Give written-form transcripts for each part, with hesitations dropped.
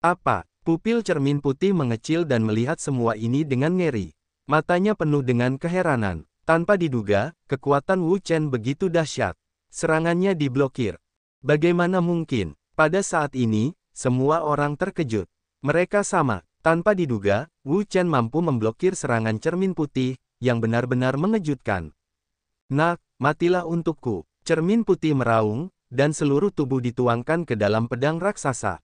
Apa? Pupil cermin putih mengecil dan melihat semua ini dengan ngeri. Matanya penuh dengan keheranan. Tanpa diduga, kekuatan Wu Chen begitu dahsyat. Serangannya diblokir. Bagaimana mungkin? Pada saat ini, semua orang terkejut. Mereka sama. Tanpa diduga, Wu Chen mampu memblokir serangan cermin putih, yang benar-benar mengejutkan. Nak, matilah untukku. Cermin putih meraung, dan seluruh tubuh dituangkan ke dalam pedang raksasa.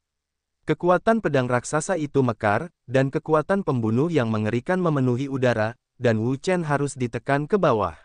Kekuatan pedang raksasa itu mekar, dan kekuatan pembunuh yang mengerikan memenuhi udara, dan Wu Chen harus ditekan ke bawah.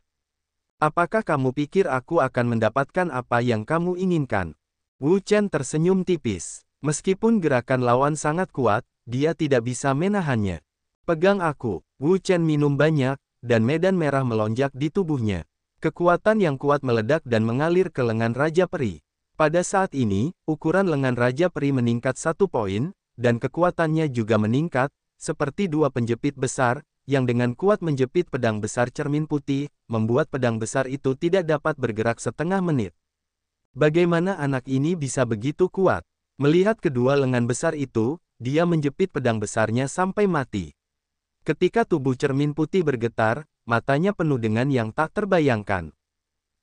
Apakah kamu pikir aku akan mendapatkan apa yang kamu inginkan? Wu Chen tersenyum tipis. Meskipun gerakan lawan sangat kuat, dia tidak bisa menahannya. Pegang aku. Wu Chen minum banyak, dan medan merah melonjak di tubuhnya. Kekuatan yang kuat meledak dan mengalir ke lengan Raja Peri. Pada saat ini, ukuran lengan Raja Peri meningkat 1 poin, dan kekuatannya juga meningkat, seperti 2 penjepit besar, yang dengan kuat menjepit pedang besar cermin putih, membuat pedang besar itu tidak dapat bergerak setengah menit. Bagaimana anak ini bisa begitu kuat? Melihat kedua lengan besar itu, dia menjepit pedang besarnya sampai mati. Ketika tubuh cermin putih bergetar, matanya penuh dengan yang tak terbayangkan.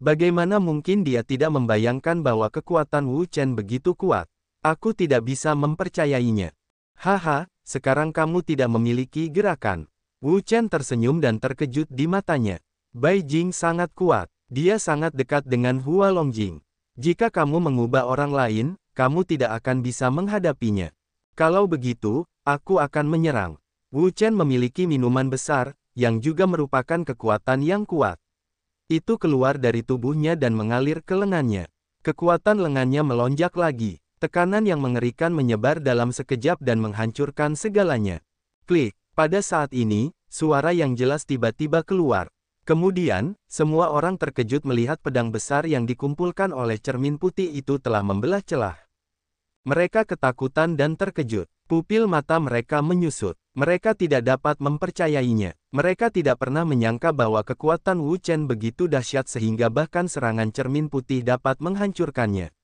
Bagaimana mungkin dia tidak membayangkan bahwa kekuatan Wu Chen begitu kuat? Aku tidak bisa mempercayainya. Haha, sekarang kamu tidak memiliki gerakan. Wu Chen tersenyum dan terkejut di matanya. Bai Jing sangat kuat. Dia sangat dekat dengan Hua Longjing. Jika kamu mengubah orang lain, kamu tidak akan bisa menghadapinya. Kalau begitu, aku akan menyerang. Wu Chen memiliki minuman besar, yang juga merupakan kekuatan yang kuat. Itu keluar dari tubuhnya dan mengalir ke lengannya. Kekuatan lengannya melonjak lagi. Tekanan yang mengerikan menyebar dalam sekejap dan menghancurkan segalanya. Klik. Pada saat ini, suara yang jelas tiba-tiba keluar. Kemudian, semua orang terkejut melihat pedang besar yang dikumpulkan oleh cermin putih itu telah membelah celah. Mereka ketakutan dan terkejut. Pupil mata mereka menyusut. Mereka tidak dapat mempercayainya. Mereka tidak pernah menyangka bahwa kekuatan Wu Chen begitu dahsyat sehingga bahkan serangan cermin putih dapat menghancurkannya.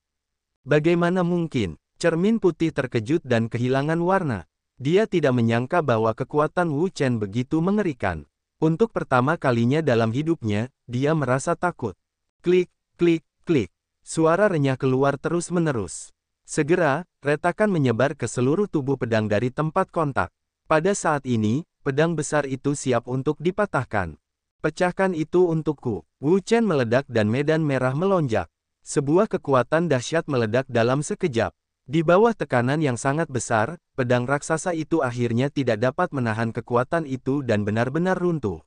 Bagaimana mungkin? Cermin putih terkejut dan kehilangan warna. Dia tidak menyangka bahwa kekuatan Wu Chen begitu mengerikan. Untuk pertama kalinya dalam hidupnya, dia merasa takut. Klik, klik, klik. Suara renyah keluar terus-menerus. Segera, retakan menyebar ke seluruh tubuh pedang dari tempat kontak. Pada saat ini, pedang besar itu siap untuk dipatahkan. Pecahkan itu untukku. Wu Chen meledak dan medan merah melonjak. Sebuah kekuatan dahsyat meledak dalam sekejap. Di bawah tekanan yang sangat besar, pedang raksasa itu akhirnya tidak dapat menahan kekuatan itu dan benar-benar runtuh.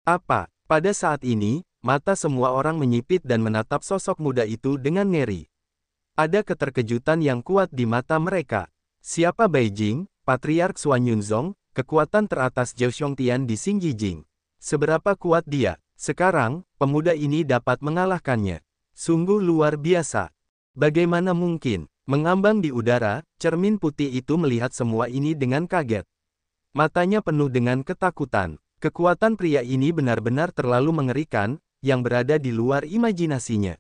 Apa? Pada saat ini, mata semua orang menyipit dan menatap sosok muda itu dengan ngeri. Ada keterkejutan yang kuat di mata mereka. Siapa Bai Jing, Patriark Xuan Yunzong, kekuatan teratas Zhou Xiongtian di Xingjing? Seberapa kuat dia? Sekarang, pemuda ini dapat mengalahkannya. Sungguh luar biasa. Bagaimana mungkin? Mengambang di udara, cermin putih itu melihat semua ini dengan kaget. Matanya penuh dengan ketakutan. Kekuatan pria ini benar-benar terlalu mengerikan, yang berada di luar imajinasinya.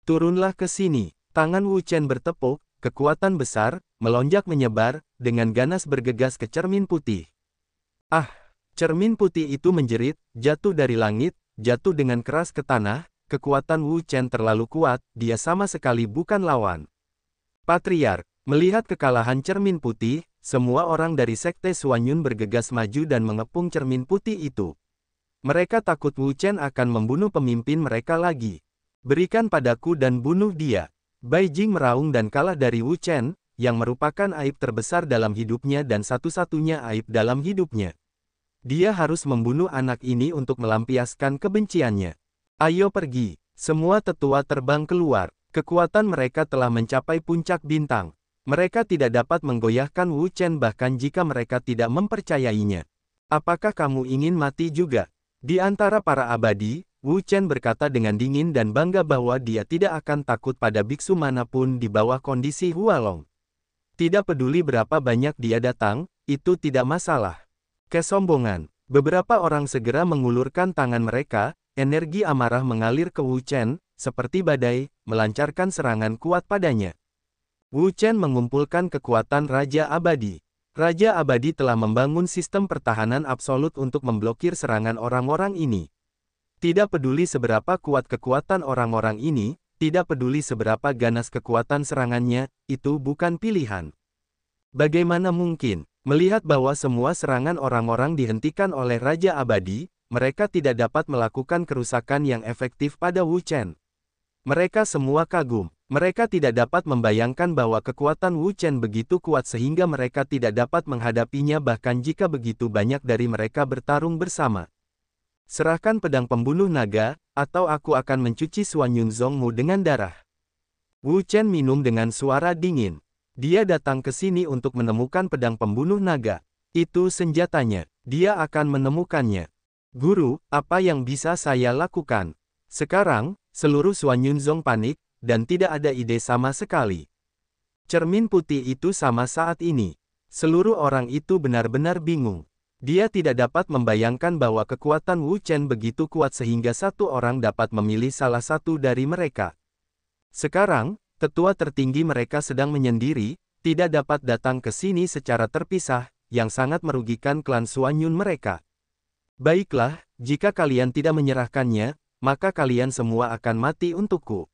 Turunlah ke sini. Tangan Wu Chen bertepuk, kekuatan besar, melonjak menyebar, dengan ganas bergegas ke cermin putih. Ah! Cermin putih itu menjerit, jatuh dari langit, jatuh dengan keras ke tanah, kekuatan Wu Chen terlalu kuat, dia sama sekali bukan lawan. Patriark, melihat kekalahan cermin putih, semua orang dari Sekte Xuanyun bergegas maju dan mengepung cermin putih itu. Mereka takut Wu Chen akan membunuh pemimpin mereka lagi. Berikan padaku dan bunuh dia. Bai Jing meraung dan kalah dari Wu Chen, yang merupakan aib terbesar dalam hidupnya dan satu-satunya aib dalam hidupnya. Dia harus membunuh anak ini untuk melampiaskan kebenciannya. Ayo pergi. Semua tetua terbang keluar. Kekuatan mereka telah mencapai puncak bintang. Mereka tidak dapat menggoyahkan Wu Chen bahkan jika mereka tidak mempercayainya. Apakah kamu ingin mati juga? Di antara para abadi, Wu Chen berkata dengan dingin dan bangga bahwa dia tidak akan takut pada biksu manapun di bawah kondisi Hualong. Tidak peduli berapa banyak dia datang, itu tidak masalah. Kesombongan. Beberapa orang segera mengulurkan tangan mereka, energi amarah mengalir ke Wu Chen, seperti badai, melancarkan serangan kuat padanya. Wu Chen mengumpulkan kekuatan Raja Abadi. Raja Abadi telah membangun sistem pertahanan absolut untuk memblokir serangan orang-orang ini. Tidak peduli seberapa kuat kekuatan orang-orang ini, tidak peduli seberapa ganas kekuatan serangannya, itu bukan pilihan. Bagaimana mungkin, melihat bahwa semua serangan orang-orang dihentikan oleh Raja Abadi, mereka tidak dapat melakukan kerusakan yang efektif pada Wu Chen. Mereka semua kagum. Mereka tidak dapat membayangkan bahwa kekuatan Wu Chen begitu kuat sehingga mereka tidak dapat menghadapinya bahkan jika begitu banyak dari mereka bertarung bersama. Serahkan pedang pembunuh naga, atau aku akan mencuci Suan Yunzongmu dengan darah. Wu Chen minum dengan suara dingin. Dia datang ke sini untuk menemukan pedang pembunuh naga. Itu senjatanya. Dia akan menemukannya. Guru, apa yang bisa saya lakukan? Sekarang, seluruh Suan Yunzong panik, dan tidak ada ide sama sekali. Cermin putih itu sama saat ini. Seluruh orang itu benar-benar bingung. Dia tidak dapat membayangkan bahwa kekuatan Wu Chen begitu kuat sehingga satu orang dapat memilih salah satu dari mereka. Sekarang, tetua tertinggi mereka sedang menyendiri, tidak dapat datang ke sini secara terpisah, yang sangat merugikan klan Suan Yun mereka. Baiklah, jika kalian tidak menyerahkannya, maka kalian semua akan mati untukku.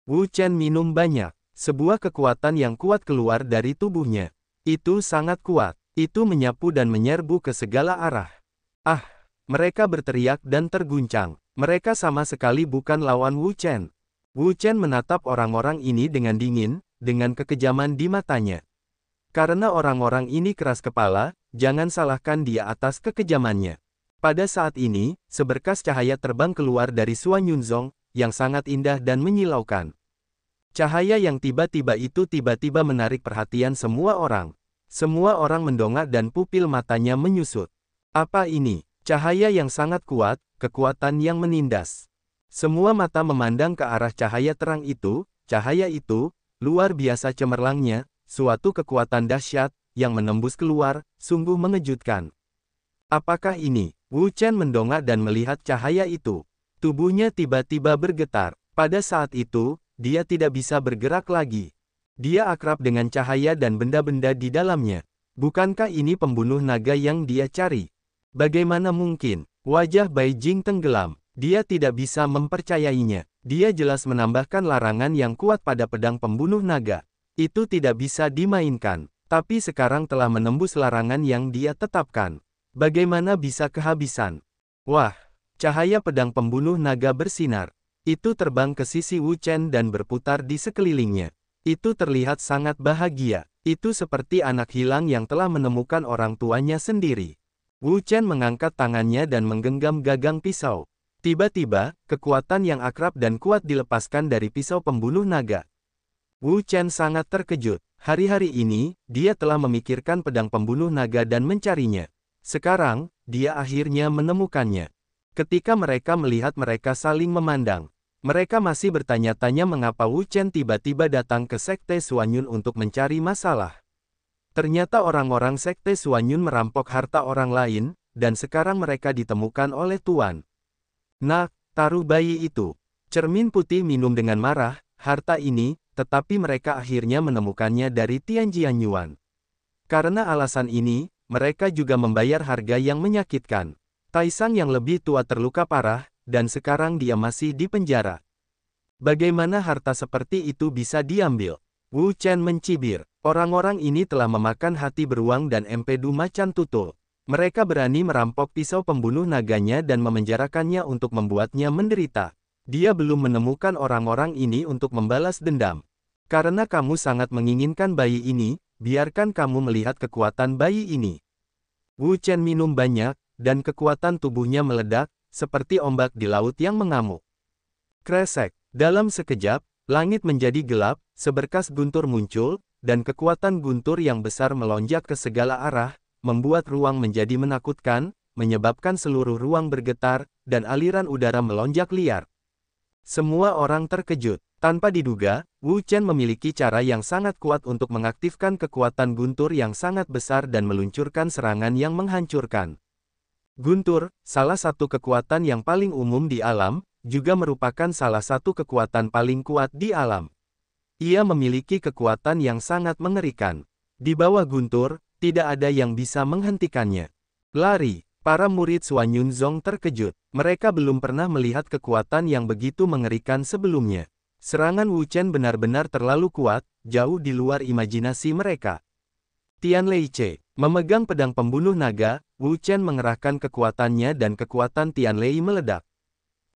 Wu Chen minum banyak. Sebuah kekuatan yang kuat keluar dari tubuhnya. Itu sangat kuat. Itu menyapu dan menyerbu ke segala arah. Ah! Mereka berteriak dan terguncang. Mereka sama sekali bukan lawan Wu Chen. Wu Chen menatap orang-orang ini dengan dingin, dengan kekejaman di matanya. Karena orang-orang ini keras kepala, jangan salahkan dia atas kekejamannya. Pada saat ini, seberkas cahaya terbang keluar dari Suan Yunzong, yang sangat indah dan menyilaukan. Cahaya yang tiba-tiba itu tiba-tiba menarik perhatian semua orang. Semua orang mendongak dan pupil matanya menyusut. Apa ini? Cahaya yang sangat kuat, kekuatan yang menindas. Semua mata memandang ke arah cahaya terang itu, luar biasa cemerlangnya, suatu kekuatan dahsyat, yang menembus keluar, sungguh mengejutkan. Apakah ini? Wu Chen mendongak dan melihat cahaya itu. Tubuhnya tiba-tiba bergetar. Pada saat itu, dia tidak bisa bergerak lagi. Dia akrab dengan cahaya dan benda-benda di dalamnya. Bukankah ini pembunuh naga yang dia cari? Bagaimana mungkin? Wajah Bai Jing tenggelam. Dia tidak bisa mempercayainya. Dia jelas menambahkan larangan yang kuat pada pedang pembunuh naga. Itu tidak bisa dimainkan. Tapi sekarang telah menembus larangan yang dia tetapkan. Bagaimana bisa kehabisan? Wah! Cahaya pedang pembunuh naga bersinar. Itu terbang ke sisi Wu Chen dan berputar di sekelilingnya. Itu terlihat sangat bahagia. Itu seperti anak hilang yang telah menemukan orang tuanya sendiri. Wu Chen mengangkat tangannya dan menggenggam gagang pisau. Tiba-tiba, kekuatan yang akrab dan kuat dilepaskan dari pisau pembunuh naga. Wu Chen sangat terkejut. Hari-hari ini, dia telah memikirkan pedang pembunuh naga dan mencarinya. Sekarang, dia akhirnya menemukannya. Ketika mereka melihat mereka saling memandang, mereka masih bertanya-tanya mengapa Wu Chen tiba-tiba datang ke Sekte Suan Yun untuk mencari masalah. Ternyata orang-orang Sekte Suan Yun merampok harta orang lain, dan sekarang mereka ditemukan oleh Tuan. Nak, taruh bayi itu. Cermin putih minum dengan marah, harta ini, tetapi mereka akhirnya menemukannya dari Tianjian Yuan. Karena alasan ini, mereka juga membayar harga yang menyakitkan. Taisang yang lebih tua terluka parah, dan sekarang dia masih di penjara. Bagaimana harta seperti itu bisa diambil? Wu Chen mencibir. Orang-orang ini telah memakan hati beruang dan empedu macan tutul. Mereka berani merampok pisau pembunuh naganya dan memenjarakannya untuk membuatnya menderita. Dia belum menemukan orang-orang ini untuk membalas dendam. Karena kamu sangat menginginkan bayi ini, biarkan kamu melihat kekuatan bayi ini. Wu Chen minum banyak, dan kekuatan tubuhnya meledak, seperti ombak di laut yang mengamuk. Kresek. Dalam sekejap, langit menjadi gelap, seberkas guntur muncul, dan kekuatan guntur yang besar melonjak ke segala arah, membuat ruang menjadi menakutkan, menyebabkan seluruh ruang bergetar, dan aliran udara melonjak liar. Semua orang terkejut. Tanpa diduga, Wu Chen memiliki cara yang sangat kuat untuk mengaktifkan kekuatan guntur yang sangat besar dan meluncurkan serangan yang menghancurkan. Guntur, salah satu kekuatan yang paling umum di alam, juga merupakan salah satu kekuatan paling kuat di alam. Ia memiliki kekuatan yang sangat mengerikan. Di bawah guntur, tidak ada yang bisa menghentikannya. Lari, para murid Suan Yunzong terkejut. Mereka belum pernah melihat kekuatan yang begitu mengerikan sebelumnya. Serangan Wu Chen benar-benar terlalu kuat, jauh di luar imajinasi mereka. Tian Leice, memegang pedang pembunuh naga, Wu Chen mengerahkan kekuatannya dan kekuatan Tian Lei meledak.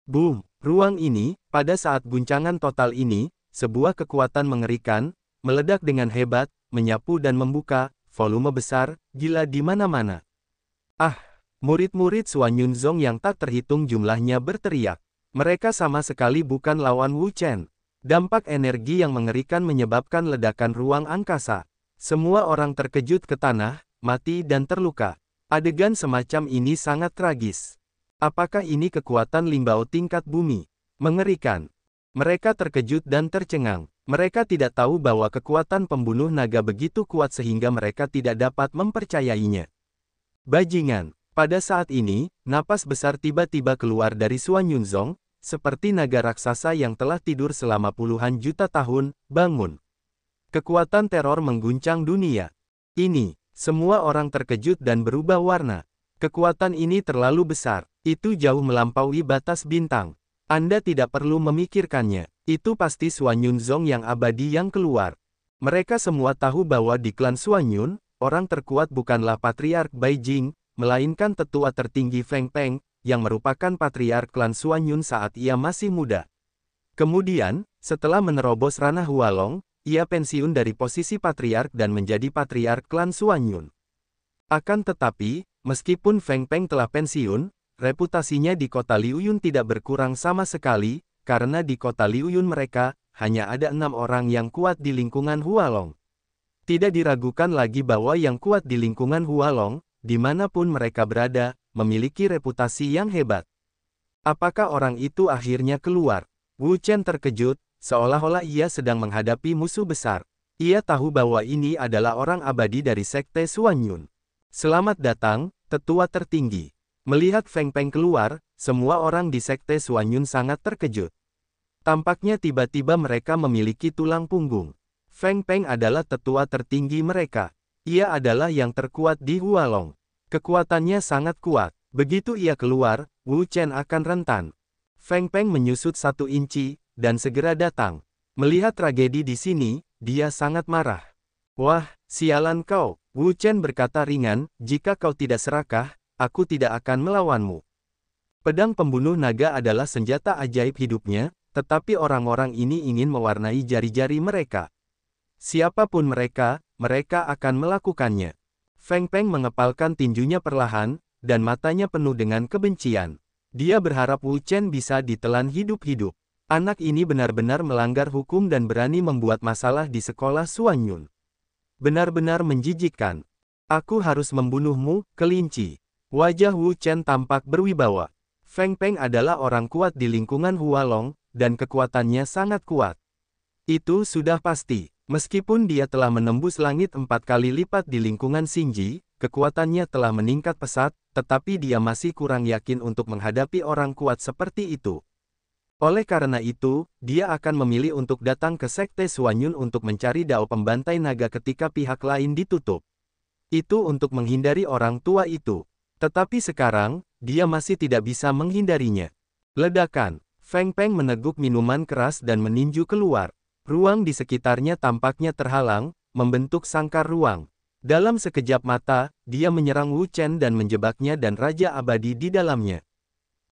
Boom! Ruang ini, pada saat guncangan total ini, sebuah kekuatan mengerikan, meledak dengan hebat, menyapu dan membuka, volume besar, gila di mana-mana. Ah! Murid-murid Suan Yunzong yang tak terhitung jumlahnya berteriak. Mereka sama sekali bukan lawan Wu Chen. Dampak energi yang mengerikan menyebabkan ledakan ruang angkasa. Semua orang terkejut ke tanah, mati dan terluka. Adegan semacam ini sangat tragis. Apakah ini kekuatan Limbao tingkat bumi? Mengerikan. Mereka terkejut dan tercengang. Mereka tidak tahu bahwa kekuatan pembunuh naga begitu kuat sehingga mereka tidak dapat mempercayainya. Bajingan. Pada saat ini, napas besar tiba-tiba keluar dari Suan Yunzong, seperti naga raksasa yang telah tidur selama puluhan juta tahun, bangun. Kekuatan teror mengguncang dunia. Ini, semua orang terkejut dan berubah warna. Kekuatan ini terlalu besar. Itu jauh melampaui batas bintang. Anda tidak perlu memikirkannya. Itu pasti Suan Yunzong yang abadi yang keluar. Mereka semua tahu bahwa di klan Suan Yun, orang terkuat bukanlah Patriark Bai Jing, melainkan tetua tertinggi Feng Peng, yang merupakan patriark klan Suan Yun saat ia masih muda. Kemudian, setelah menerobos ranah Hualong, ia pensiun dari posisi patriark dan menjadi patriark klan Suan Yun. Akan tetapi, meskipun Feng Peng telah pensiun, reputasinya di kota Liuyun tidak berkurang sama sekali, karena di kota Liuyun mereka, hanya ada 6 orang yang kuat di lingkungan Hualong. Tidak diragukan lagi bahwa yang kuat di lingkungan Hualong, dimanapun mereka berada, memiliki reputasi yang hebat. Apakah orang itu akhirnya keluar? Wu Chen terkejut, seolah-olah ia sedang menghadapi musuh besar. Ia tahu bahwa ini adalah orang abadi dari Sekte Suan Yun. Selamat datang, tetua tertinggi. Melihat Feng Peng keluar, semua orang di Sekte Suan Yun sangat terkejut. Tampaknya tiba-tiba mereka memiliki tulang punggung. Feng Peng adalah tetua tertinggi mereka. Ia adalah yang terkuat di Hualong. Kekuatannya sangat kuat. Begitu ia keluar, Wu Chen akan rentan. Feng Peng menyusut 1 inci, dan segera datang. Melihat tragedi di sini, dia sangat marah. Wah, sialan kau, Wu Chen berkata ringan, jika kau tidak serakah, aku tidak akan melawanmu. Pedang pembunuh naga adalah senjata ajaib hidupnya, tetapi orang-orang ini ingin mewarnai jari-jari mereka. Siapapun mereka, mereka akan melakukannya. Feng Peng mengepalkan tinjunya perlahan, dan matanya penuh dengan kebencian. Dia berharap Wu Chen bisa ditelan hidup-hidup. Anak ini benar-benar melanggar hukum dan berani membuat masalah di sekolah Suan Yun. Benar-benar menjijikkan. Aku harus membunuhmu, kelinci. Wajah Wu Chen tampak berwibawa. Feng Peng adalah orang kuat di lingkungan Hualong, dan kekuatannya sangat kuat. Itu sudah pasti. Meskipun dia telah menembus langit 4 kali lipat di lingkungan Xingji, kekuatannya telah meningkat pesat, tetapi dia masih kurang yakin untuk menghadapi orang kuat seperti itu. Oleh karena itu, dia akan memilih untuk datang ke Sekte Suan Yun untuk mencari dao pembantai naga ketika pihak lain ditutup. Itu untuk menghindari orang tua itu. Tetapi sekarang, dia masih tidak bisa menghindarinya. Ledakan. Feng Peng meneguk minuman keras dan meninju keluar. Ruang di sekitarnya tampaknya terhalang, membentuk sangkar ruang. Dalam sekejap mata, dia menyerang Wu Chen dan menjebaknya dan Raja Abadi di dalamnya.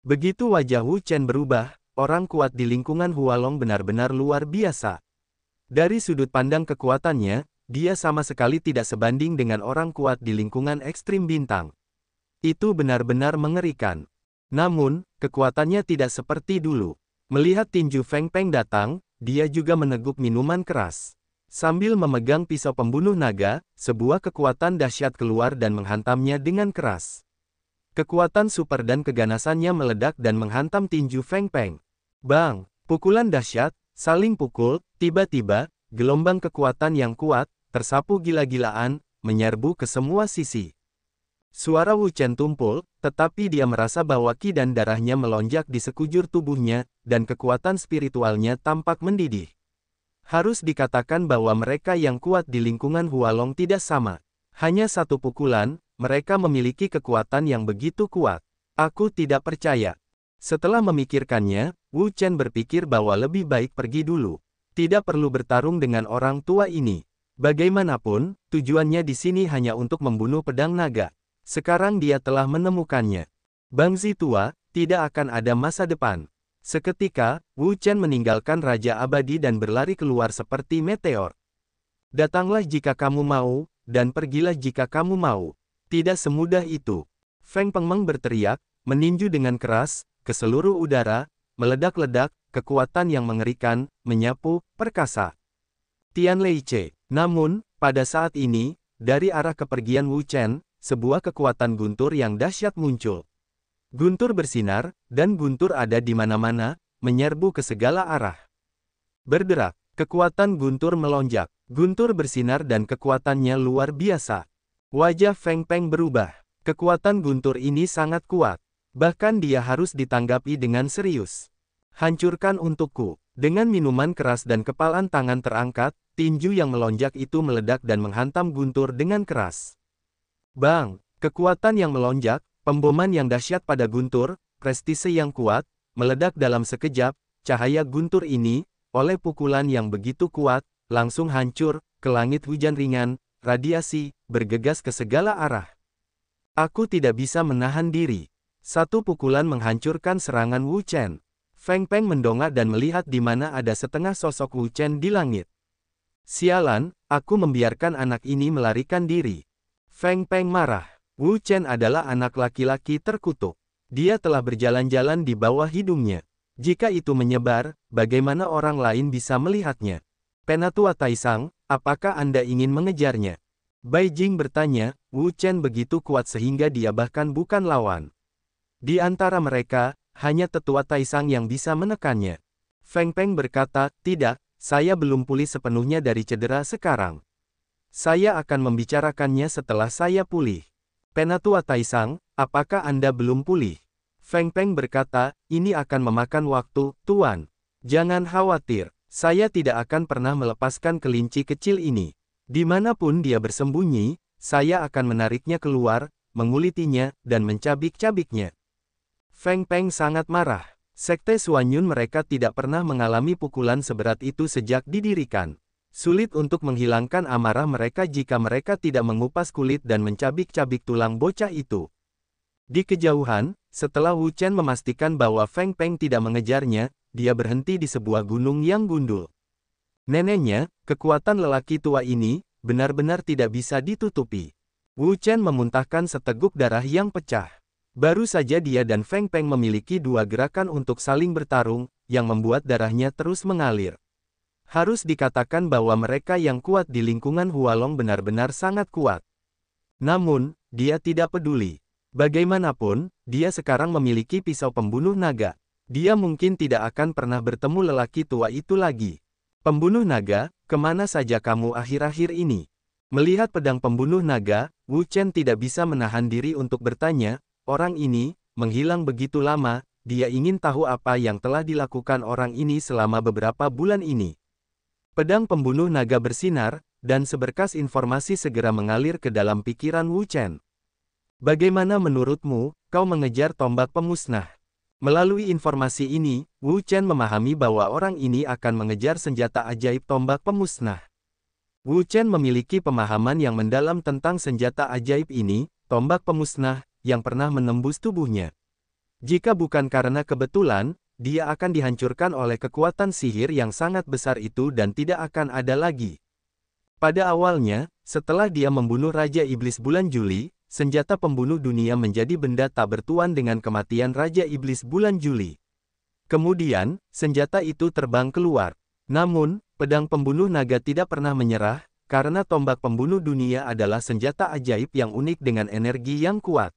Begitu wajah Wu Chen berubah, orang kuat di lingkungan Hualong benar-benar luar biasa. Dari sudut pandang kekuatannya, dia sama sekali tidak sebanding dengan orang kuat di lingkungan ekstrim bintang. Itu benar-benar mengerikan. Namun, kekuatannya tidak seperti dulu. Melihat tinju Feng Peng datang, dia juga meneguk minuman keras. Sambil memegang pisau pembunuh naga, sebuah kekuatan dahsyat keluar dan menghantamnya dengan keras. Kekuatan super dan keganasannya meledak dan menghantam tinju Feng Peng. Bang! Pukulan dahsyat, saling pukul, tiba-tiba, gelombang kekuatan yang kuat, tersapu gila-gilaan, menyerbu ke semua sisi. Suara Wu Chen tumpul, tetapi dia merasa bahwa ki dan darahnya melonjak di sekujur tubuhnya, dan kekuatan spiritualnya tampak mendidih. Harus dikatakan bahwa mereka yang kuat di lingkungan Hualong tidak sama. Hanya satu pukulan, mereka memiliki kekuatan yang begitu kuat. Aku tidak percaya. Setelah memikirkannya, Wu Chen berpikir bahwa lebih baik pergi dulu. Tidak perlu bertarung dengan orang tua ini. Bagaimanapun, tujuannya di sini hanya untuk membunuh pedang naga. Sekarang dia telah menemukannya. Bangzi tua, tidak akan ada masa depan. Seketika, Wu Chen meninggalkan Raja Abadi dan berlari keluar seperti meteor. Datanglah jika kamu mau, dan pergilah jika kamu mau. Tidak semudah itu. Feng Pengmeng berteriak, meninju dengan keras, ke seluruh udara, meledak-ledak, kekuatan yang mengerikan, menyapu, perkasa. Tian Leice. Namun, pada saat ini, dari arah kepergian Wu Chen, sebuah kekuatan guntur yang dahsyat muncul. Guntur bersinar, dan guntur ada di mana-mana, menyerbu ke segala arah. Berderak, kekuatan guntur melonjak. Guntur bersinar dan kekuatannya luar biasa. Wajah Feng Peng berubah. Kekuatan guntur ini sangat kuat. Bahkan dia harus ditanggapi dengan serius. Hancurkan untukku. Dengan minuman keras dan kepalan tangan terangkat, tinju yang melonjak itu meledak dan menghantam guntur dengan keras. Bang! Kekuatan yang melonjak, pemboman yang dahsyat pada guntur, prestise yang kuat, meledak dalam sekejap, cahaya guntur ini, oleh pukulan yang begitu kuat, langsung hancur, ke langit hujan ringan, radiasi, bergegas ke segala arah. Aku tidak bisa menahan diri. Satu pukulan menghancurkan serangan Wu Chen. Feng Peng mendongak dan melihat di mana ada setengah sosok Wu Chen di langit. Sialan, aku membiarkan anak ini melarikan diri. Feng Peng marah. Wu Chen adalah anak laki-laki terkutuk. Dia telah berjalan-jalan di bawah hidungnya. Jika itu menyebar, bagaimana orang lain bisa melihatnya? Penatua Taisang, apakah Anda ingin mengejarnya? Bai Jing bertanya, Wu Chen begitu kuat sehingga dia bahkan bukan lawan. Di antara mereka, hanya tetua Taisang yang bisa menekannya. Feng Peng berkata, tidak, saya belum pulih sepenuhnya dari cedera sekarang. Saya akan membicarakannya setelah saya pulih. Penatua Taisang, apakah Anda belum pulih? Feng Peng berkata, ini akan memakan waktu, Tuan. Jangan khawatir, saya tidak akan pernah melepaskan kelinci kecil ini. Dimanapun dia bersembunyi, saya akan menariknya keluar, mengulitinya, dan mencabik-cabiknya. Feng Peng sangat marah. Sekte Suanyun mereka tidak pernah mengalami pukulan seberat itu sejak didirikan. Sulit untuk menghilangkan amarah mereka jika mereka tidak mengupas kulit dan mencabik-cabik tulang bocah itu. Di kejauhan, setelah Wu Chen memastikan bahwa Feng Peng tidak mengejarnya, dia berhenti di sebuah gunung yang gundul. Neneknya, kekuatan lelaki tua ini, benar-benar tidak bisa ditutupi. Wu Chen memuntahkan seteguk darah yang pecah. Baru saja dia dan Feng Peng memiliki dua gerakan untuk saling bertarung, yang membuat darahnya terus mengalir. Harus dikatakan bahwa mereka yang kuat di lingkungan Hualong benar-benar sangat kuat. Namun, dia tidak peduli. Bagaimanapun, dia sekarang memiliki pisau pembunuh naga. Dia mungkin tidak akan pernah bertemu lelaki tua itu lagi. Pembunuh naga, kemana saja kamu akhir-akhir ini? Melihat pedang pembunuh naga, Wu Chen tidak bisa menahan diri untuk bertanya, orang ini, menghilang begitu lama, dia ingin tahu apa yang telah dilakukan orang ini selama beberapa bulan ini. Pedang pembunuh naga bersinar, dan seberkas informasi segera mengalir ke dalam pikiran Wu Chen. Bagaimana menurutmu, kau mengejar tombak pemusnah? Melalui informasi ini, Wu Chen memahami bahwa orang ini akan mengejar senjata ajaib tombak pemusnah. Wu Chen memiliki pemahaman yang mendalam tentang senjata ajaib ini, tombak pemusnah, yang pernah menembus tubuhnya. Jika bukan karena kebetulan, dia akan dihancurkan oleh kekuatan sihir yang sangat besar itu dan tidak akan ada lagi. Pada awalnya, setelah dia membunuh Raja Iblis bulan Juli, senjata pembunuh dunia menjadi benda tak bertuan dengan kematian Raja Iblis bulan Juli. Kemudian, senjata itu terbang keluar. Namun, pedang pembunuh naga tidak pernah menyerah, karena tombak pembunuh dunia adalah senjata ajaib yang unik dengan energi yang kuat.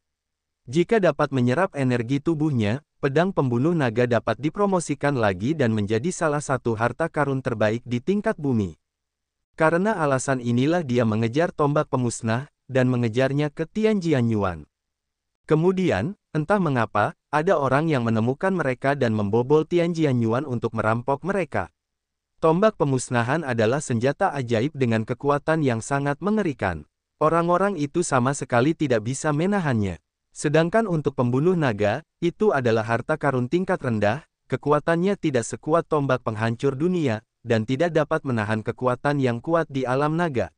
Jika dapat menyerap energi tubuhnya, pedang pembunuh naga dapat dipromosikan lagi dan menjadi salah satu harta karun terbaik di tingkat bumi. Karena alasan inilah dia mengejar tombak pemusnah, dan mengejarnya ke Tianjianyuan. Kemudian, entah mengapa, ada orang yang menemukan mereka dan membobol Tianjianyuan untuk merampok mereka. Tombak pemusnahan adalah senjata ajaib dengan kekuatan yang sangat mengerikan. Orang-orang itu sama sekali tidak bisa menahannya. Sedangkan untuk pembunuh naga, itu adalah harta karun tingkat rendah, kekuatannya tidak sekuat tombak penghancur dunia, dan tidak dapat menahan kekuatan yang kuat di alam naga.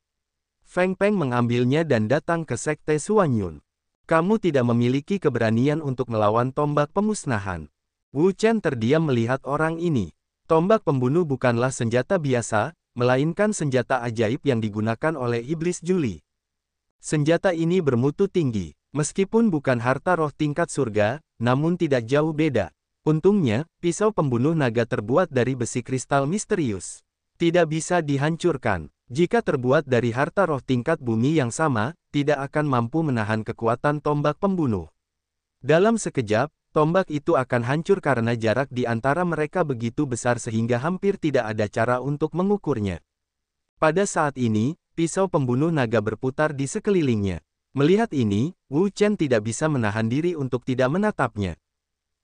Feng Peng mengambilnya dan datang ke Sekte Suanyun. Kamu tidak memiliki keberanian untuk melawan tombak pemusnahan. Wu Chen terdiam melihat orang ini. Tombak pembunuh bukanlah senjata biasa, melainkan senjata ajaib yang digunakan oleh iblis juli. Senjata ini bermutu tinggi. Meskipun bukan harta roh tingkat surga, namun tidak jauh beda. Untungnya, pisau pembunuh naga terbuat dari besi kristal misterius. Tidak bisa dihancurkan. Jika terbuat dari harta roh tingkat bumi yang sama, tidak akan mampu menahan kekuatan tombak pembunuh. Dalam sekejap, tombak itu akan hancur karena jarak di antara mereka begitu besar sehingga hampir tidak ada cara untuk mengukurnya. Pada saat ini, pisau pembunuh naga berputar di sekelilingnya. Melihat ini, Wu Chen tidak bisa menahan diri untuk tidak menatapnya.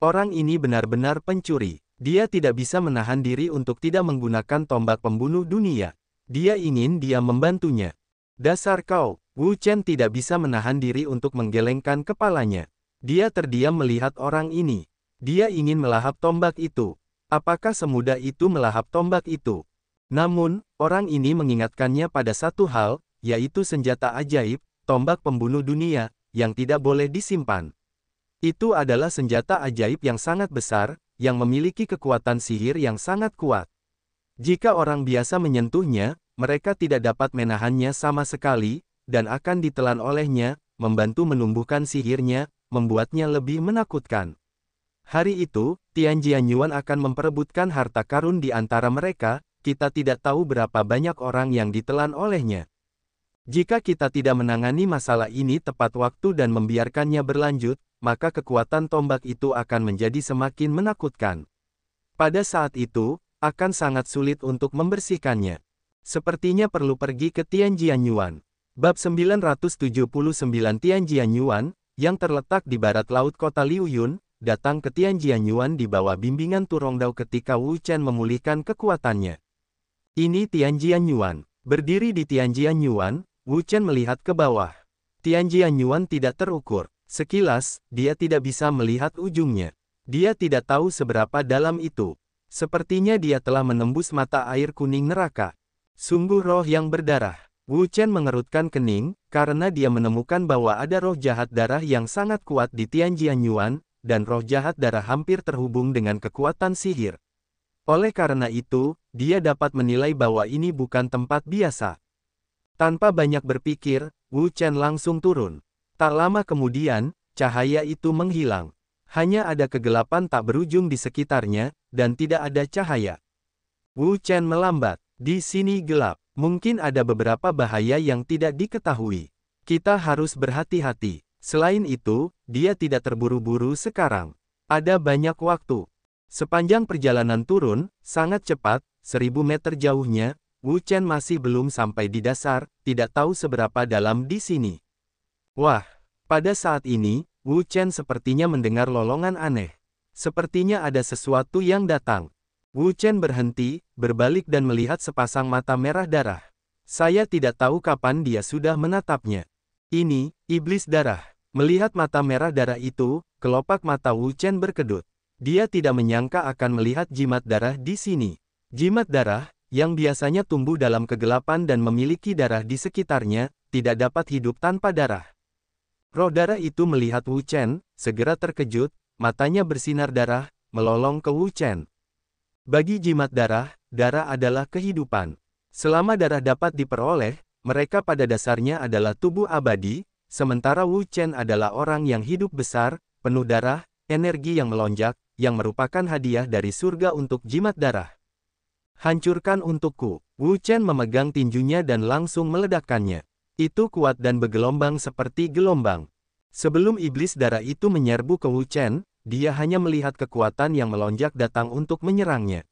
Orang ini benar-benar pencuri. Dia tidak bisa menahan diri untuk tidak menggunakan tombak pembunuh dunia. Dia ingin dia membantunya. Dasar kau, Wu Chen tidak bisa menahan diri untuk menggelengkan kepalanya. Dia terdiam melihat orang ini. Dia ingin melahap tombak itu. Apakah semudah itu melahap tombak itu? Namun, orang ini mengingatkannya pada satu hal, yaitu senjata ajaib, tombak pembunuh dunia, yang tidak boleh disimpan. Itu adalah senjata ajaib yang sangat besar, yang memiliki kekuatan sihir yang sangat kuat. Jika orang biasa menyentuhnya, mereka tidak dapat menahannya sama sekali, dan akan ditelan olehnya, membantu menumbuhkan sihirnya, membuatnya lebih menakutkan. Hari itu, Tian Jianyuan akan memperebutkan harta karun di antara mereka, kita tidak tahu berapa banyak orang yang ditelan olehnya. Jika kita tidak menangani masalah ini tepat waktu dan membiarkannya berlanjut, maka kekuatan tombak itu akan menjadi semakin menakutkan. Pada saat itu, akan sangat sulit untuk membersihkannya. Sepertinya perlu pergi ke Tian Jianyuan. Bab 979 Tian Jianyuan, yang terletak di barat laut kota Liuyun, datang ke Tian Jianyuan di bawah bimbingan Turongdao ketika Wu Chen memulihkan kekuatannya. Ini Tian Jianyuan. Berdiri di Tian Jianyuan, Wu Chen melihat ke bawah. Tian Jianyuan tidak terukur. Sekilas, dia tidak bisa melihat ujungnya. Dia tidak tahu seberapa dalam itu. Sepertinya dia telah menembus mata air kuning neraka. Sungguh roh yang berdarah. Wu Chen mengerutkan kening, karena dia menemukan bahwa ada roh jahat darah yang sangat kuat di Tian Jianyuan, dan roh jahat darah hampir terhubung dengan kekuatan sihir. Oleh karena itu, dia dapat menilai bahwa ini bukan tempat biasa. Tanpa banyak berpikir, Wu Chen langsung turun. Tak lama kemudian, cahaya itu menghilang. Hanya ada kegelapan tak berujung di sekitarnya, dan tidak ada cahaya. Wu Chen melambat. Di sini gelap. Mungkin ada beberapa bahaya yang tidak diketahui. Kita harus berhati-hati. Selain itu, dia tidak terburu-buru sekarang. Ada banyak waktu. Sepanjang perjalanan turun, sangat cepat, 1000 meter jauhnya, Wu Chen masih belum sampai di dasar, tidak tahu seberapa dalam di sini. Wah, pada saat ini, Wu Chen sepertinya mendengar lolongan aneh. Sepertinya ada sesuatu yang datang. Wu Chen berhenti, berbalik dan melihat sepasang mata merah darah. Saya tidak tahu kapan dia sudah menatapnya. Ini, iblis darah. Melihat mata merah darah itu, kelopak mata Wu Chen berkedut. Dia tidak menyangka akan melihat jimat darah di sini. Jimat darah, yang biasanya tumbuh dalam kegelapan dan memiliki darah di sekitarnya, tidak dapat hidup tanpa darah. Roh darah itu melihat Wu Chen, segera terkejut, matanya bersinar darah, melolong ke Wu Chen. Bagi jimat darah, darah adalah kehidupan. Selama darah dapat diperoleh, mereka pada dasarnya adalah tubuh abadi, sementara Wu Chen adalah orang yang hidup besar, penuh darah, energi yang melonjak, yang merupakan hadiah dari surga untuk jimat darah. Hancurkan untukku. Wu Chen memegang tinjunya dan langsung meledakkannya. Itu kuat dan bergelombang seperti gelombang. Sebelum iblis darah itu menyerbu ke Wu Chen, dia hanya melihat kekuatan yang melonjak datang untuk menyerangnya.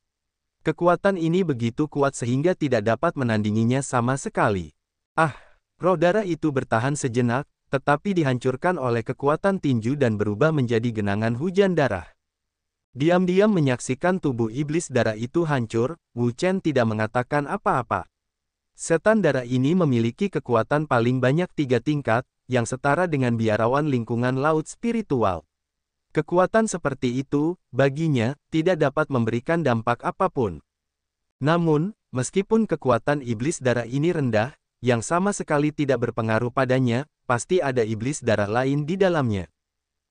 Kekuatan ini begitu kuat sehingga tidak dapat menandinginya sama sekali. Roh darah itu bertahan sejenak, tetapi dihancurkan oleh kekuatan tinju dan berubah menjadi genangan hujan darah. Diam-diam menyaksikan tubuh iblis darah itu hancur, Wu Chen tidak mengatakan apa-apa. Setan darah ini memiliki kekuatan paling banyak 3 tingkat, yang setara dengan biarawan lingkungan laut spiritual. Kekuatan seperti itu, baginya, tidak dapat memberikan dampak apapun. Namun, meskipun kekuatan iblis darah ini rendah, yang sama sekali tidak berpengaruh padanya, pasti ada iblis darah lain di dalamnya.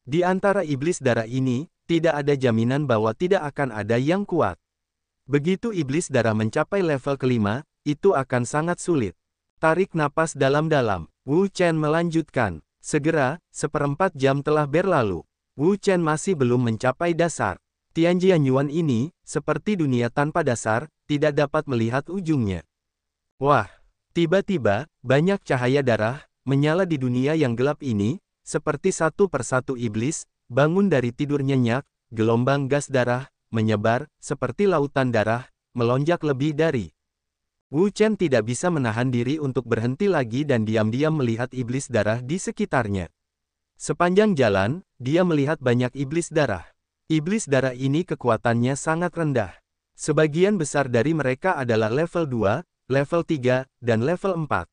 Di antara iblis darah ini, tidak ada jaminan bahwa tidak akan ada yang kuat. Begitu iblis darah mencapai level kelima, itu akan sangat sulit. Tarik napas dalam-dalam, Wu Chen melanjutkan. Segera, 1/4 jam telah berlalu. Wu Chen masih belum mencapai dasar. Tianjian Yuan ini, seperti dunia tanpa dasar, tidak dapat melihat ujungnya. Wah! Tiba-tiba, banyak cahaya darah, menyala di dunia yang gelap ini, seperti satu persatu iblis, bangun dari tidur nyenyak, gelombang gas darah, menyebar, seperti lautan darah, melonjak lebih dari. Wu Chen tidak bisa menahan diri untuk berhenti lagi dan diam-diam melihat iblis darah di sekitarnya. Sepanjang jalan, dia melihat banyak iblis darah. Iblis darah ini kekuatannya sangat rendah. Sebagian besar dari mereka adalah level 2, level 3, dan level 4.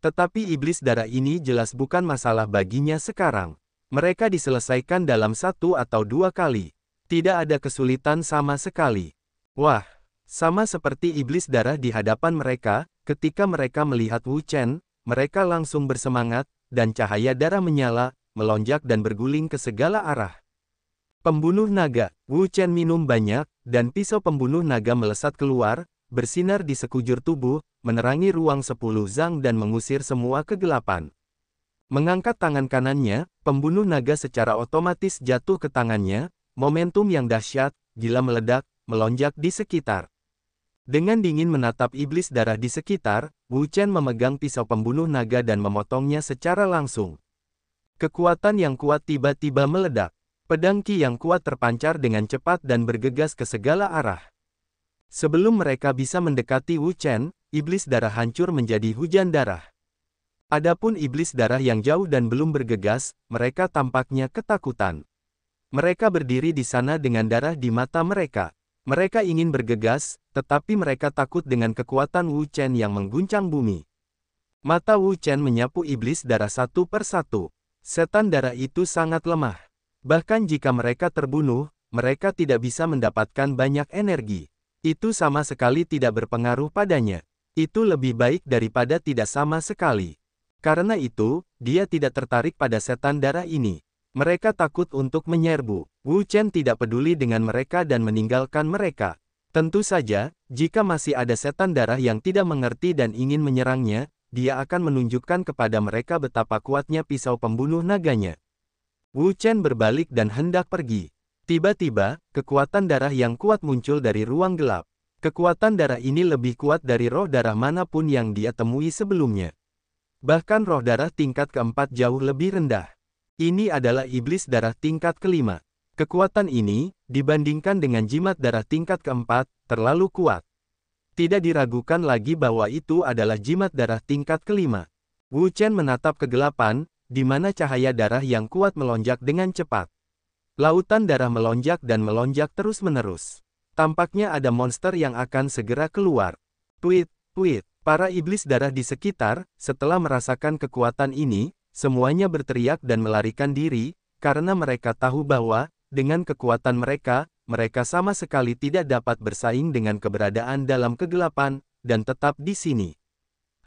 Tetapi iblis darah ini jelas bukan masalah baginya sekarang. Mereka diselesaikan dalam 1 atau 2 kali. Tidak ada kesulitan sama sekali. Wah, sama seperti iblis darah di hadapan mereka, ketika mereka melihat Wu Chen, mereka langsung bersemangat, dan cahaya darah menyala, melonjak dan berguling ke segala arah. Pembunuh naga, Wu Chen minum banyak, dan pisau pembunuh naga melesat keluar, bersinar di sekujur tubuh, menerangi ruang 10 zang dan mengusir semua kegelapan. Mengangkat tangan kanannya, pembunuh naga secara otomatis jatuh ke tangannya, momentum yang dahsyat, gila meledak, melonjak di sekitar. Dengan dingin menatap iblis darah di sekitar, Wu Chen memegang pisau pembunuh naga dan memotongnya secara langsung. Kekuatan yang kuat tiba-tiba meledak. Pedang Qi yang kuat terpancar dengan cepat dan bergegas ke segala arah. Sebelum mereka bisa mendekati Wu Chen, iblis darah hancur menjadi hujan darah. Adapun iblis darah yang jauh dan belum bergegas, mereka tampaknya ketakutan. Mereka berdiri di sana dengan darah di mata mereka. Mereka ingin bergegas, tetapi mereka takut dengan kekuatan Wu Chen yang mengguncang bumi. Mata Wu Chen menyapu iblis darah satu per satu. Setan darah itu sangat lemah. Bahkan jika mereka terbunuh, mereka tidak bisa mendapatkan banyak energi. Itu sama sekali tidak berpengaruh padanya. Itu lebih baik daripada tidak sama sekali. Karena itu, dia tidak tertarik pada setan darah ini. Mereka takut untuk menyerbu. Wu Chen tidak peduli dengan mereka dan meninggalkan mereka. Tentu saja, jika masih ada setan darah yang tidak mengerti dan ingin menyerangnya, dia akan menunjukkan kepada mereka betapa kuatnya pisau pembunuh naganya. Wu Chen berbalik dan hendak pergi. Tiba-tiba, kekuatan darah yang kuat muncul dari ruang gelap. Kekuatan darah ini lebih kuat dari roh darah manapun yang dia temui sebelumnya. Bahkan roh darah tingkat keempat jauh lebih rendah. Ini adalah iblis darah tingkat kelima. Kekuatan ini, dibandingkan dengan jimat darah tingkat keempat, terlalu kuat. Tidak diragukan lagi bahwa itu adalah jimat darah tingkat kelima. Wu Chen menatap kegelapan, di mana cahaya darah yang kuat melonjak dengan cepat. Lautan darah melonjak dan melonjak terus-menerus. Tampaknya ada monster yang akan segera keluar. Tweet, tweet. Para iblis darah di sekitar, setelah merasakan kekuatan ini, semuanya berteriak dan melarikan diri, karena mereka tahu bahwa, dengan kekuatan mereka, mereka sama sekali tidak dapat bersaing dengan keberadaan dalam kegelapan, dan tetap di sini.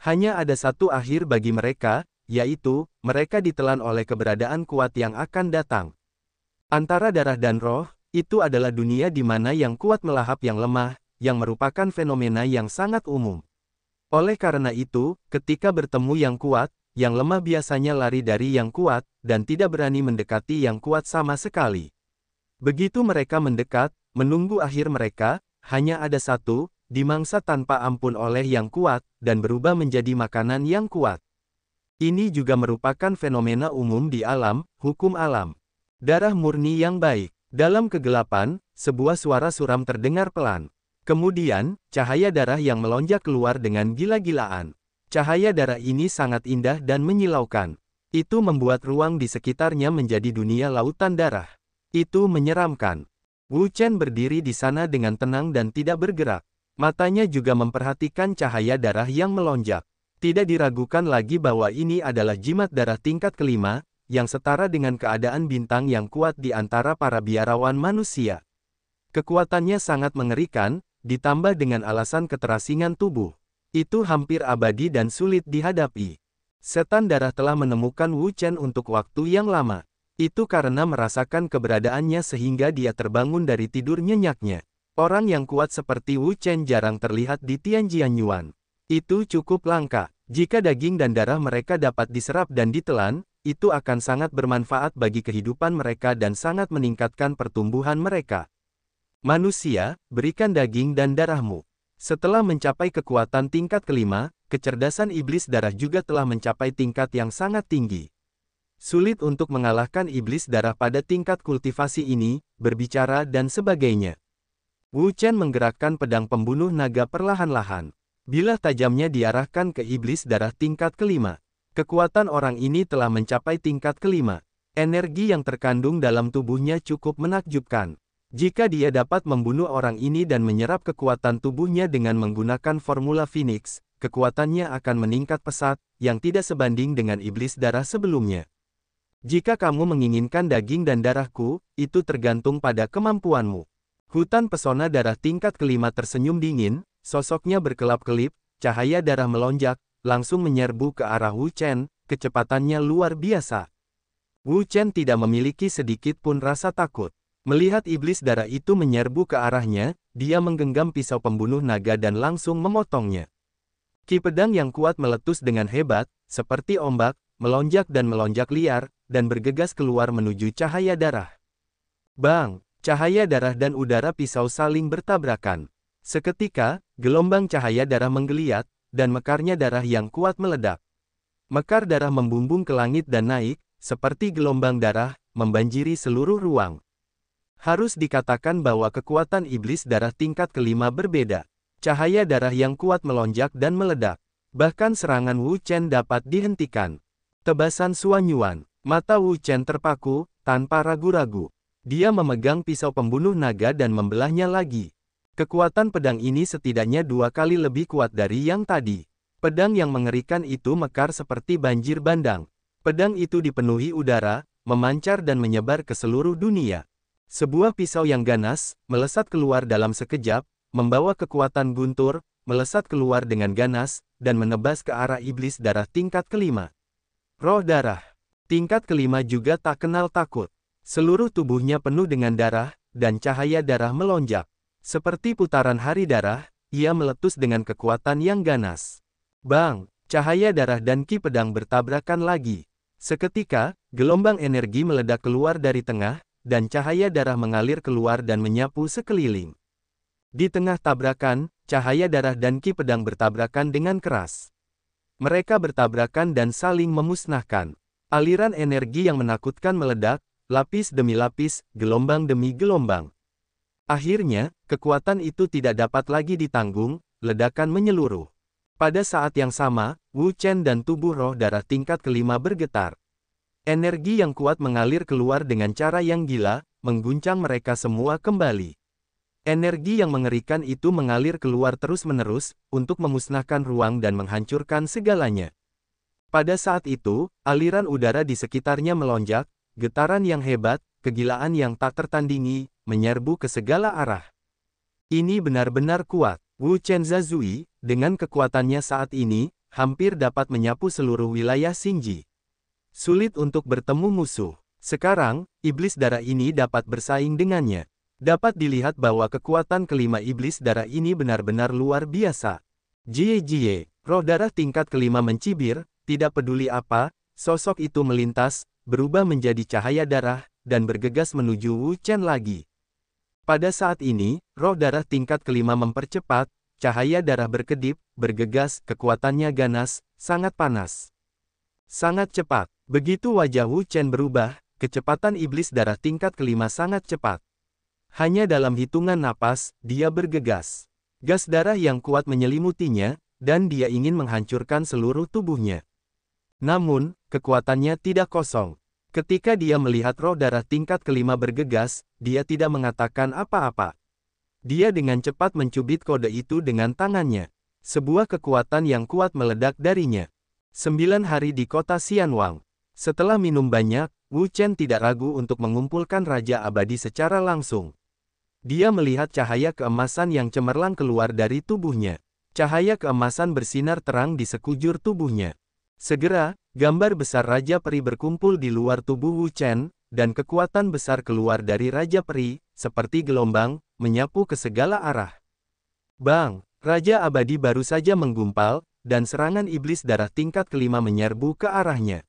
Hanya ada satu akhir bagi mereka, yaitu, mereka ditelan oleh keberadaan kuat yang akan datang. Antara darah dan roh, itu adalah dunia di mana yang kuat melahap yang lemah, yang merupakan fenomena yang sangat umum. Oleh karena itu, ketika bertemu yang kuat, yang lemah biasanya lari dari yang kuat, dan tidak berani mendekati yang kuat sama sekali. Begitu mereka mendekat, menunggu akhir mereka, hanya ada satu, dimangsa tanpa ampun oleh yang kuat, dan berubah menjadi makanan yang kuat. Ini juga merupakan fenomena umum di alam, hukum alam. Darah murni yang baik. Dalam kegelapan, sebuah suara suram terdengar pelan. Kemudian, cahaya darah yang melonjak keluar dengan gila-gilaan. Cahaya darah ini sangat indah dan menyilaukan. Itu membuat ruang di sekitarnya menjadi dunia lautan darah. Itu menyeramkan. Wu Chen berdiri di sana dengan tenang dan tidak bergerak. Matanya juga memperhatikan cahaya darah yang melonjak. Tidak diragukan lagi bahwa ini adalah jimat darah tingkat kelima, yang setara dengan keadaan bintang yang kuat di antara para biarawan manusia. Kekuatannya sangat mengerikan, ditambah dengan alasan keterasingan tubuh. Itu hampir abadi dan sulit dihadapi. Setan darah telah menemukan Wu Chen untuk waktu yang lama. Itu karena merasakan keberadaannya sehingga dia terbangun dari tidur nyenyaknya. Orang yang kuat seperti Wu Chen jarang terlihat di Tianjianyuan. Itu cukup langka. Jika daging dan darah mereka dapat diserap dan ditelan, itu akan sangat bermanfaat bagi kehidupan mereka dan sangat meningkatkan pertumbuhan mereka. Manusia, berikan daging dan darahmu. Setelah mencapai kekuatan tingkat kelima, kecerdasan iblis darah juga telah mencapai tingkat yang sangat tinggi. Sulit untuk mengalahkan iblis darah pada tingkat kultivasi ini, berbicara dan sebagainya. Wu Chen menggerakkan pedang pembunuh naga perlahan-lahan. Bilah tajamnya diarahkan ke iblis darah tingkat kelima. Kekuatan orang ini telah mencapai tingkat kelima. Energi yang terkandung dalam tubuhnya cukup menakjubkan. Jika dia dapat membunuh orang ini dan menyerap kekuatan tubuhnya dengan menggunakan formula Phoenix, kekuatannya akan meningkat pesat, yang tidak sebanding dengan iblis darah sebelumnya. Jika kamu menginginkan daging dan darahku, itu tergantung pada kemampuanmu. Hutan pesona darah tingkat kelima tersenyum dingin, sosoknya berkelap-kelip, cahaya darah melonjak, langsung menyerbu ke arah Wu Chen, kecepatannya luar biasa. Wu Chen tidak memiliki sedikit pun rasa takut. Melihat iblis darah itu menyerbu ke arahnya, dia menggenggam pisau pembunuh naga dan langsung memotongnya. Ki pedang yang kuat meletus dengan hebat, seperti ombak, melonjak dan melonjak liar, dan bergegas keluar menuju cahaya darah. Bang! Cahaya darah dan udara pisau saling bertabrakan. Seketika, gelombang cahaya darah menggeliat, dan mekarnya darah yang kuat meledak. Mekar darah membumbung ke langit dan naik, seperti gelombang darah, membanjiri seluruh ruang. Harus dikatakan bahwa kekuatan iblis darah tingkat kelima berbeda. Cahaya darah yang kuat melonjak dan meledak. Bahkan serangan Wu Chen dapat dihentikan. Tebasan Suanyuan. Mata Wu Chen terpaku, tanpa ragu-ragu. Dia memegang pisau pembunuh naga dan membelahnya lagi. Kekuatan pedang ini setidaknya 2 kali lebih kuat dari yang tadi. Pedang yang mengerikan itu mekar seperti banjir bandang. Pedang itu dipenuhi udara, memancar dan menyebar ke seluruh dunia. Sebuah pisau yang ganas, melesat keluar dalam sekejap, membawa kekuatan guntur, melesat keluar dengan ganas, dan menebas ke arah iblis darah tingkat kelima. Roh darah. Tingkat kelima juga tak kenal takut. Seluruh tubuhnya penuh dengan darah, dan cahaya darah melonjak. Seperti putaran hari darah, ia meletus dengan kekuatan yang ganas. Bang! Cahaya darah dan ki pedang bertabrakan lagi. Seketika, gelombang energi meledak keluar dari tengah, dan cahaya darah mengalir keluar dan menyapu sekeliling. Di tengah tabrakan, cahaya darah dan ki pedang bertabrakan dengan keras. Mereka bertabrakan dan saling memusnahkan. Aliran energi yang menakutkan meledak, lapis demi lapis, gelombang demi gelombang. Akhirnya, kekuatan itu tidak dapat lagi ditanggung, ledakan menyeluruh. Pada saat yang sama, Wu Chen dan tubuh roh darah tingkat kelima bergetar. Energi yang kuat mengalir keluar dengan cara yang gila, mengguncang mereka semua kembali. Energi yang mengerikan itu mengalir keluar terus-menerus, untuk memusnahkan ruang dan menghancurkan segalanya. Pada saat itu, aliran udara di sekitarnya melonjak, getaran yang hebat, kegilaan yang tak tertandingi, menyerbu ke segala arah. Ini benar-benar kuat. Wu Chen Zazui, dengan kekuatannya saat ini, hampir dapat menyapu seluruh wilayah Xingji. Sulit untuk bertemu musuh. Sekarang, iblis darah ini dapat bersaing dengannya. Dapat dilihat bahwa kekuatan kelima iblis darah ini benar-benar luar biasa. Jie, roh darah tingkat kelima mencibir, tidak peduli apa, sosok itu melintas, berubah menjadi cahaya darah, dan bergegas menuju Wu Chen lagi. Pada saat ini, roh darah tingkat kelima mempercepat, cahaya darah berkedip, bergegas, kekuatannya ganas, sangat panas. Sangat cepat. Begitu wajah Wu Chen berubah, kecepatan iblis darah tingkat kelima sangat cepat. Hanya dalam hitungan napas, dia bergegas. Gas darah yang kuat menyelimutinya, dan dia ingin menghancurkan seluruh tubuhnya. Namun, kekuatannya tidak kosong. Ketika dia melihat roh darah tingkat kelima bergegas, dia tidak mengatakan apa-apa. Dia dengan cepat mencubit kode itu dengan tangannya. Sebuah kekuatan yang kuat meledak darinya. 9 hari di kota Xianwang. Setelah minum banyak, Wu Chen tidak ragu untuk mengumpulkan Raja Abadi secara langsung. Dia melihat cahaya keemasan yang cemerlang keluar dari tubuhnya. Cahaya keemasan bersinar terang di sekujur tubuhnya. Segera, gambar besar Raja Peri berkumpul di luar tubuh Wu Chen, dan kekuatan besar keluar dari Raja Peri, seperti gelombang, menyapu ke segala arah. Bang! Raja Abadi baru saja menggumpal, dan serangan iblis darah tingkat kelima menyerbu ke arahnya.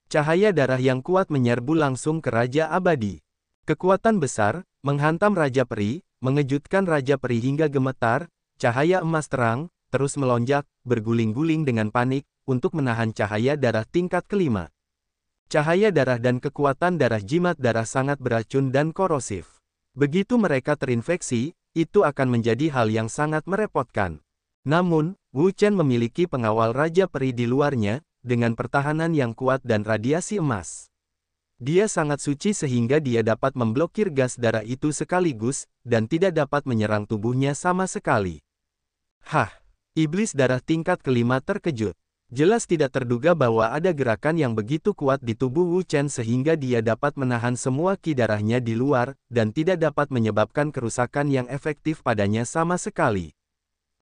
Cahaya darah yang kuat menyerbu langsung ke Raja Abadi. Kekuatan besar, menghantam Raja Peri, mengejutkan Raja Peri hingga gemetar, cahaya emas terang, terus melonjak, berguling-guling dengan panik, untuk menahan cahaya darah tingkat kelima. Cahaya darah dan kekuatan darah jimat darah sangat beracun dan korosif. Begitu mereka terinfeksi, itu akan menjadi hal yang sangat merepotkan. Namun, Wu Chen memiliki pengawal Raja Peri di luarnya, dengan pertahanan yang kuat dan radiasi emas. Dia sangat suci sehingga dia dapat memblokir gas darah itu sekaligus, dan tidak dapat menyerang tubuhnya sama sekali. Hah! Iblis darah tingkat kelima terkejut. Jelas tidak terduga bahwa ada gerakan yang begitu kuat di tubuh Wu Chen sehingga dia dapat menahan semua ki darahnya di luar, dan tidak dapat menyebabkan kerusakan yang efektif padanya sama sekali.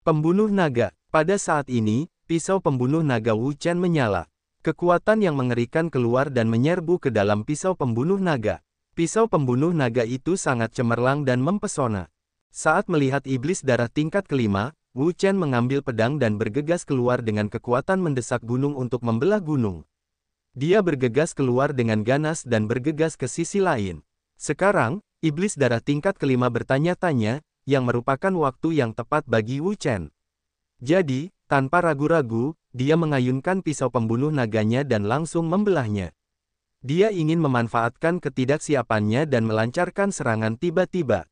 Pembunuh naga. Pada saat ini, pisau pembunuh naga Wu Chen menyala. Kekuatan yang mengerikan keluar dan menyerbu ke dalam pisau pembunuh naga. Pisau pembunuh naga itu sangat cemerlang dan mempesona. Saat melihat iblis darah tingkat kelima, Wu Chen mengambil pedang dan bergegas keluar dengan kekuatan mendesak gunung untuk membelah gunung. Dia bergegas keluar dengan ganas dan bergegas ke sisi lain. Sekarang, iblis darah tingkat kelima bertanya-tanya, yang merupakan waktu yang tepat bagi Wu Chen. Jadi, tanpa ragu-ragu, dia mengayunkan pisau pembunuh naganya dan langsung membelahnya. Dia ingin memanfaatkan ketidaksiapannya dan melancarkan serangan tiba-tiba.